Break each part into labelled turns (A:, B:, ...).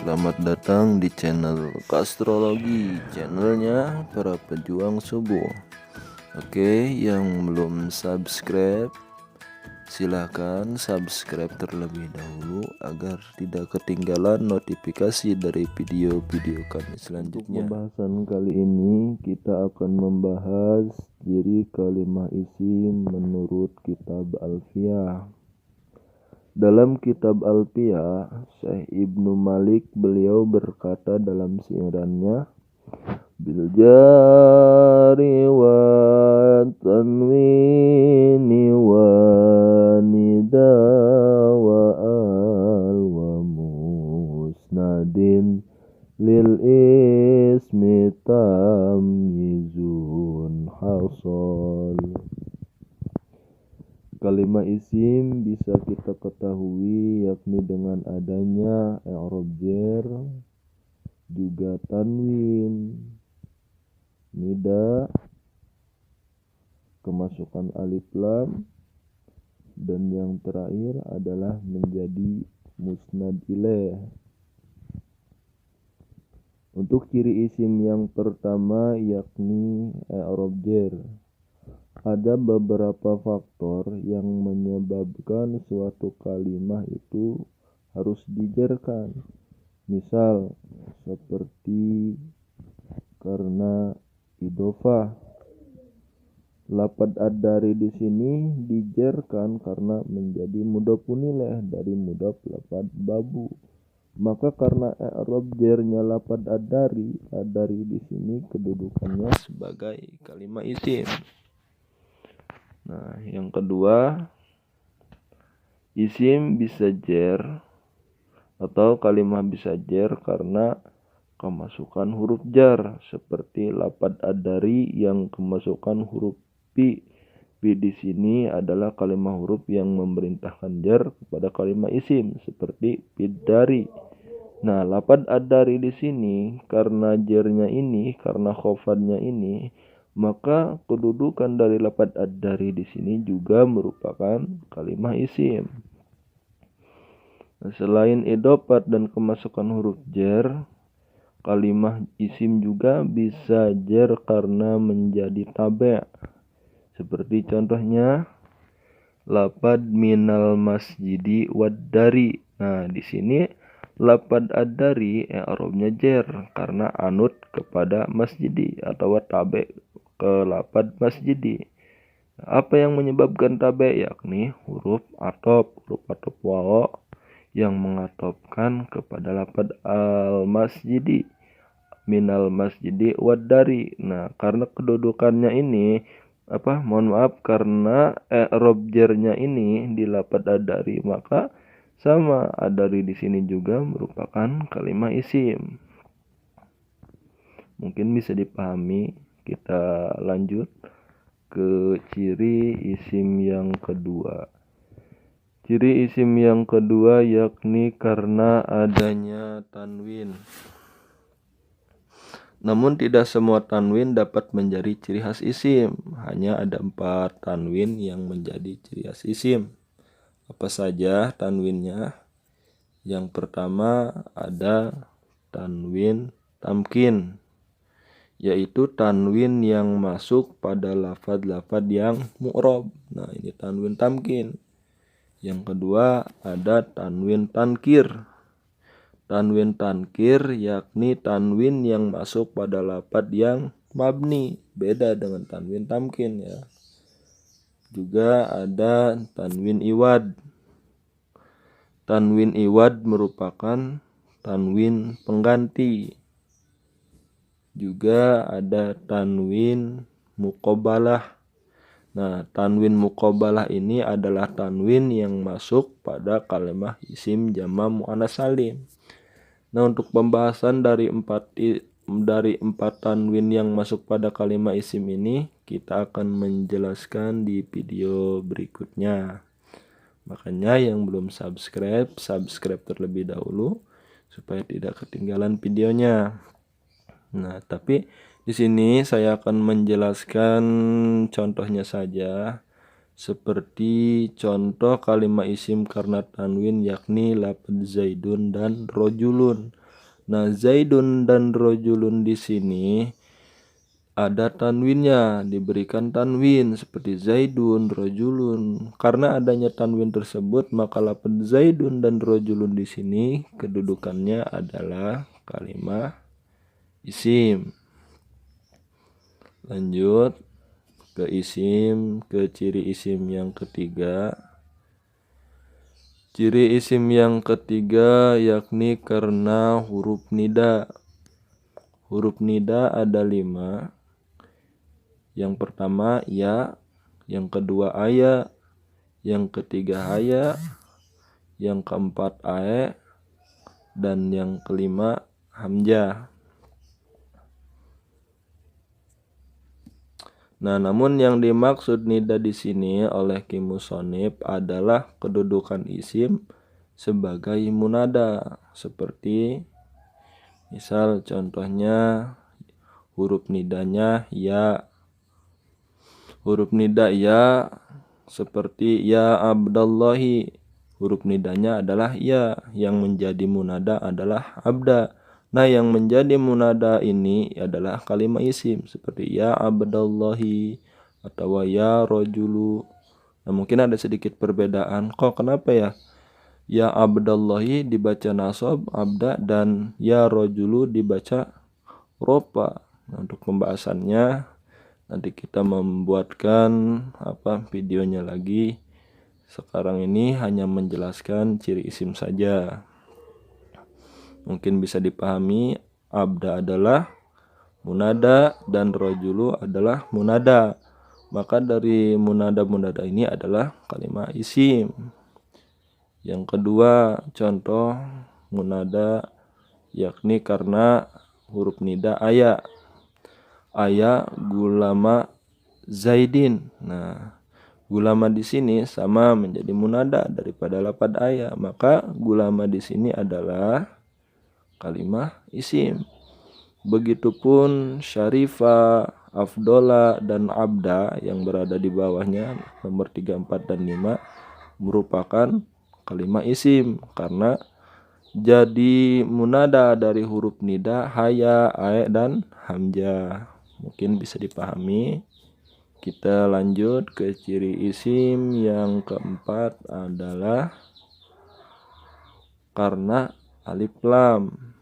A: Selamat datang di channel Kastrologi, channelnya para pejuang subuh. Oke, yang belum subscribe silahkan subscribe terlebih dahulu agar tidak ketinggalan notifikasi dari video-video kami selanjutnya. Untuk pembahasan kali ini kita akan membahas ciri kalimah isim menurut kitab Alfiyah. Dalam kitab Alfiyah, Syekh Ibnu Malik beliau berkata dalam syairnya, bil jari wa tanwini wa nida wa al wa musnadin lil ismi tamyizun hasal. Kalimat isim bisa kita ketahui yakni dengan adanya i'rab jar, juga tanwin, nida, kemasukan alif lam, dan yang terakhir adalah menjadi musnad ilaih. Untuk ciri isim yang pertama yakni i'rab jar. Ada beberapa faktor yang menyebabkan suatu kalimat itu harus dijarkan. Misal seperti karena idhofah. Lafadz ad-dari di sini dijarkan karena menjadi mudhofun ilaih dari mudhof lafadz babu. Maka karena i'rab jarnya lafadz ad-dari di sini kedudukannya sebagai kalimat isim. Nah, yang kedua, isim bisa jar atau kalimat bisa jar karena kemasukan huruf jar, seperti lafadz ad-dari yang kemasukan huruf pi. Pi di sini adalah kalimat huruf yang memerintahkan jar kepada kalimat isim, seperti bid-dari. Nah, lafadz ad-dari di sini karena jarnya ini, karena khofadnya ini, maka kedudukan dari lafadz ad-dari di sini juga merupakan kalimat isim. Nah, selain idhofat dan kemasukan huruf jar, kalimat isim juga bisa jar karena menjadi tabe'. Seperti contohnya lafadz minal masjidi wad-dari. Nah, di sini lafadz ad-dari i'rabnya jar karena anut kepada masjidi atau tabe' ke lafadz masjidi. Apa yang menyebabkan tabe'? Yakni huruf atop waw yang mengatopkan kepada lafadz al-masjidi, minal masjidi wad-dari. Nah, karena kedudukannya ini karena i'rab jarnya ini di lafadz ad-dari, maka sama ad-dari di sini juga merupakan kalimat isim. Mungkin bisa dipahami. Kita lanjut ke ciri isim yang kedua. Ciri isim yang kedua yakni karena adanya tanwin. Namun tidak semua tanwin dapat menjadi ciri khas isim. Hanya ada 4 tanwin yang menjadi ciri khas isim. Apa saja tanwinnya? Yang pertama ada tanwin tamkin, yaitu tanwin yang masuk pada lafadz-lafadz yang mu'rab. Nah, ini tanwin tamkin. Yang kedua ada tanwin tankir. Tanwin tankir yakni tanwin yang masuk pada lafadz yang mabni, beda dengan tanwin tamkin ya. Juga ada tanwin iwad. Tanwin iwad merupakan tanwin pengganti. Juga ada tanwin muqabalah. Nah, tanwin muqabalah ini adalah tanwin yang masuk pada kalimat isim jama' muannats salim. Nah, untuk pembahasan dari empat tanwin yang masuk pada kalimat isim ini, kita akan menjelaskan di video berikutnya. Makanya yang belum subscribe terlebih dahulu supaya tidak ketinggalan videonya. Nah, tapi di sini saya akan menjelaskan contohnya saja, seperti contoh kalimat isim karena tanwin yakni lafadz zaidun dan rojulun. Nah, zaidun dan rojulun di sini ada tanwinnya, diberikan tanwin seperti zaidun, rojulun. Karena adanya tanwin tersebut, maka lafaz zaidun dan rojulun di sini kedudukannya adalah kalimah isim. Lanjut ke isim, ke ciri isim yang ketiga. Ciri isim yang ketiga yakni karena huruf nida. Huruf nida ada 5. Yang pertama ya, yang kedua aya, yang ketiga haya, yang keempat ae, dan yang kelima hamzah. Nah, namun yang dimaksud nida di sini oleh Ki Musonib adalah kedudukan isim sebagai munada, seperti misal contohnya huruf nidanya ya. Huruf nida ya seperti ya Abdallahi. Huruf nidanya adalah ya, yang menjadi munada adalah abda. Nah, yang menjadi munada ini adalah kalimat isim seperti ya Abdallahi atau ya rojulu. Nah, mungkin ada sedikit perbedaan. Kok kenapa ya? Ya Abdallahi dibaca nasab abda dan ya rojulu dibaca ropa. Nah, untuk pembahasannya nanti kita membuatkan videonya lagi. Sekarang ini hanya menjelaskan ciri isim saja. Mungkin bisa dipahami, abda adalah munada dan rojulu adalah munada. Maka dari munada-munada ini adalah kalimat isim. Yang kedua, contoh munada yakni karena huruf nida aya. Aya gulama zaidin. Nah, gulama di sini sama menjadi munada daripada lafaz aya, maka gulama di sini adalah kalimah isim. Begitupun syarifa, afdola, dan abda yang berada di bawahnya nomor 3, 4, dan 5 merupakan kalimah isim karena jadi munada dari huruf nida haya, ae, dan hamzah. Mungkin bisa dipahami. Kita lanjut ke ciri isim yang keempat adalah karena alif lam.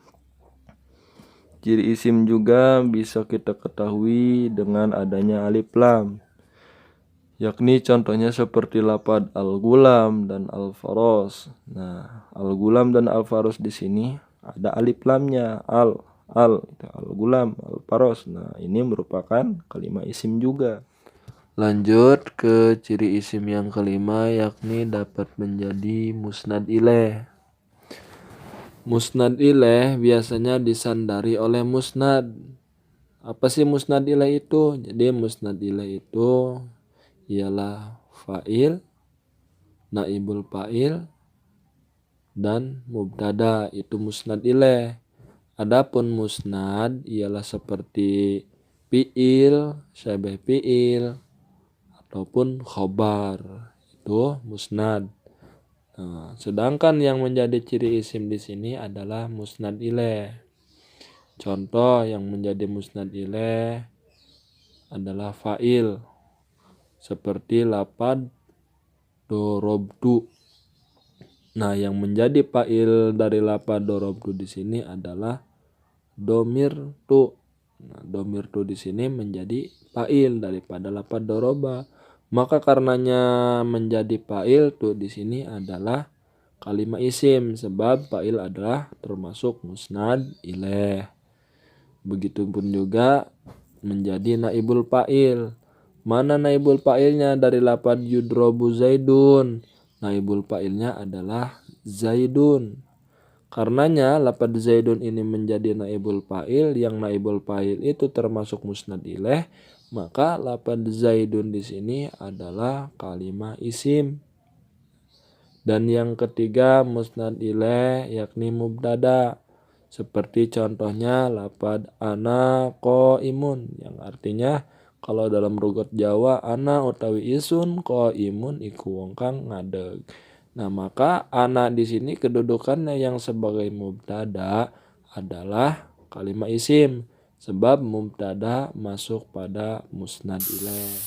A: Ciri isim juga bisa kita ketahui dengan adanya alif lam. Yakni contohnya seperti lafaz al-gulam dan al-faros. Nah, al-gulam dan al-faros di sini ada alif lamnya, al-gulam, al-faros. Nah, ini merupakan kalimat isim juga. Lanjut ke ciri isim yang kelima yakni dapat menjadi musnad ilaih. Musnad ilaih biasanya disandari oleh musnad. Apa sih musnad ilaih itu? Jadi musnad ilaih itu ialah fa'il, naibul fa'il, dan mubtada, itu musnad ilaih. Adapun musnad ialah seperti fi'il, syabih fi'il, ataupun khobar, itu musnad. Nah, sedangkan yang menjadi ciri isim di sini adalah musnad ilaih. Contoh yang menjadi musnad ilaih adalah fa'il, seperti lafaz dorobtu. Nah, yang menjadi fa'il dari lafaz dorobtu di sini adalah domir tu. Nah, domir tu di sini menjadi fa'il daripada lafaz doroba. Maka karenanya menjadi fa'il tu di sini adalah kalimat isim sebab fa'il adalah termasuk musnad ilaih. Begitupun juga menjadi naibul fa'il. Mana naibul fa'ilnya dari lafaz yudrobu zaidun? Naibul fa'ilnya adalah zaidun. Karenanya lafaz zaidun ini menjadi naibul fa'il, yang naibul fa'il itu termasuk musnad ilaih, maka lafaz zaidun di sini adalah kalimah isim. Dan yang ketiga musnad ilaih yakni mubtada. Seperti contohnya lafaz ana qaimun, yang artinya kalau dalam logat Jawa ana utawi isun qaimun iku wong kang ngadeg. Nah, maka ana di sini kedudukannya yang sebagai mubtada
B: adalah kalimat isim sebab mubtada masuk pada musnad ilaih.